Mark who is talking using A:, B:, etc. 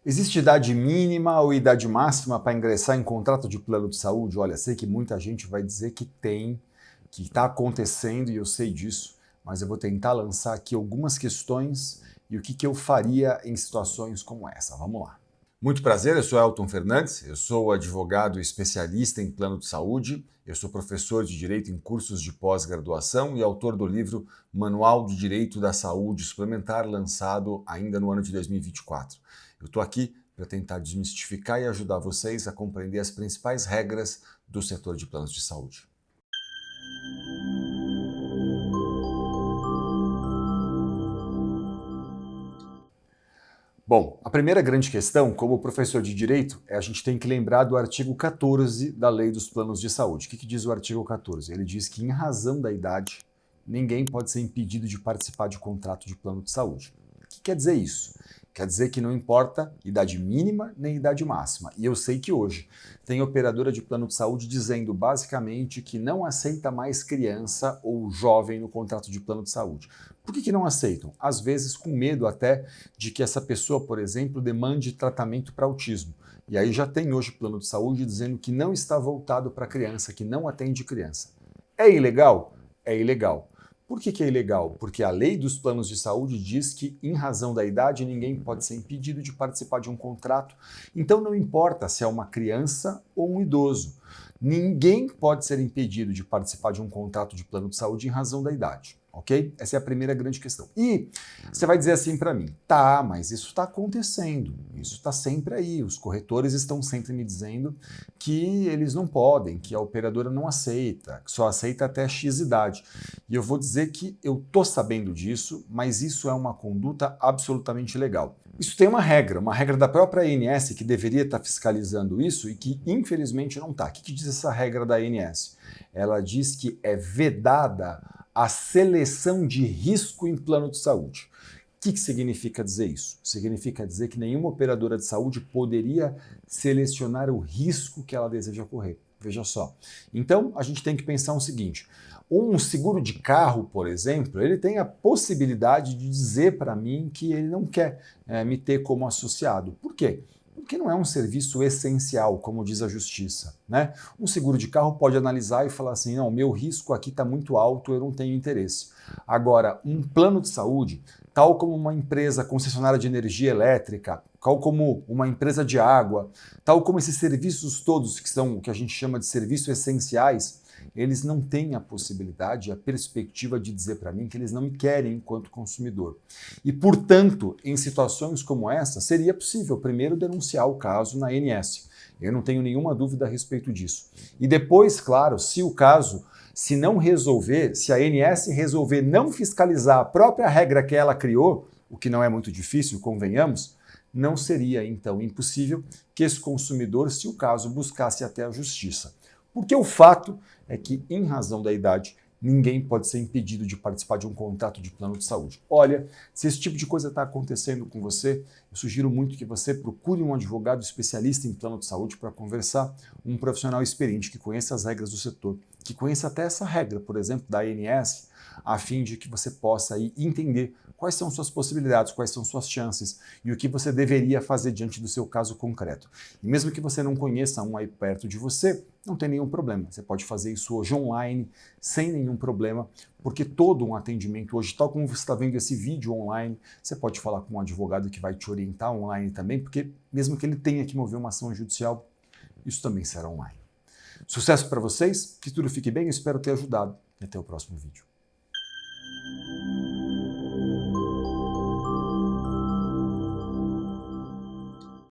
A: Existe idade mínima ou idade máxima para ingressar em contrato de plano de saúde? Olha, sei que muita gente vai dizer que tem, que está acontecendo e eu sei disso, mas eu vou tentar lançar aqui algumas questões e o que eu faria em situações como essa. Vamos lá. Muito prazer, eu sou Elton Fernandes, eu sou advogado especialista em plano de saúde, eu sou professor de Direito em cursos de pós-graduação e autor do livro Manual do Direito da Saúde Suplementar, lançado ainda no ano de 2024. Eu estou aqui para tentar desmistificar e ajudar vocês a compreender as principais regras do setor de planos de saúde. Bom, a primeira grande questão, como professor de Direito, é a gente tem que lembrar do artigo 14 da Lei dos Planos de Saúde. O que diz o artigo 14? Ele diz que, em razão da idade, ninguém pode ser impedido de participar de contrato de plano de saúde. O que quer dizer isso? Quer dizer que não importa idade mínima nem idade máxima. E eu sei que hoje tem operadora de plano de saúde dizendo basicamente que não aceita mais criança ou jovem no contrato de plano de saúde. Por que não aceitam? Às vezes com medo até de que essa pessoa, por exemplo, demande tratamento para autismo. E aí já tem hoje plano de saúde dizendo que não está voltado para criança, que não atende criança. É ilegal? É ilegal. Por que é ilegal? Porque a lei dos planos de saúde diz que, em razão da idade, ninguém pode ser impedido de participar de um contrato. Então não importa se é uma criança ou um idoso. Ninguém pode ser impedido de participar de um contrato de plano de saúde em razão da idade. Ok? Essa é a primeira grande questão. E você vai dizer assim para mim, tá, mas isso está acontecendo, isso está sempre aí, os corretores estão sempre me dizendo que eles não podem, que a operadora não aceita, que só aceita até X idade. E eu vou dizer que eu tô sabendo disso, mas isso é uma conduta absolutamente legal. Isso tem uma regra da própria ANS que deveria estar fiscalizando isso e que infelizmente não está. O que diz essa regra da ANS? Ela diz que é vedada a seleção de risco em plano de saúde. O que significa dizer isso? Significa dizer que nenhuma operadora de saúde poderia selecionar o risco que ela deseja correr. Veja só. Então, a gente tem que pensar o seguinte: um seguro de carro, por exemplo, ele tem a possibilidade de dizer para mim que ele não quer me ter como associado. Por quê? Porque não é um serviço essencial, como diz a justiça, né? Um seguro de carro pode analisar e falar assim, não, meu risco aqui está muito alto, eu não tenho interesse. Agora, um plano de saúde, tal como uma empresa concessionária de energia elétrica, tal como uma empresa de água, tal como esses serviços todos que são o que a gente chama de serviços essenciais, eles não têm a possibilidade, a perspectiva de dizer para mim que eles não me querem enquanto consumidor. E, portanto, em situações como essa, seria possível primeiro denunciar o caso na ANS. Eu não tenho nenhuma dúvida a respeito disso. E depois, claro, se o caso, se não resolver, se a ANS resolver não fiscalizar a própria regra que ela criou, o que não é muito difícil, convenhamos, não seria, então, impossível que esse consumidor, se o caso, buscasse até a justiça. Porque o fato é que, em razão da idade, ninguém pode ser impedido de participar de um contrato de plano de saúde. Olha, se esse tipo de coisa está acontecendo com você, eu sugiro muito que você procure um advogado especialista em plano de saúde para conversar, um profissional experiente que conheça as regras do setor, que conheça até essa regra, por exemplo, da ANS, a fim de que você possa aí entender quais são suas possibilidades, quais são suas chances e o que você deveria fazer diante do seu caso concreto. E mesmo que você não conheça um aí perto de você, não tem nenhum problema. Você pode fazer isso hoje online, sem nenhum problema, porque todo um atendimento hoje, tal como você está vendo esse vídeo online, você pode falar com um advogado que vai te orientar online também, porque mesmo que ele tenha que mover uma ação judicial, isso também será online. Sucesso para vocês, que tudo fique bem, eu espero ter ajudado e até o próximo vídeo.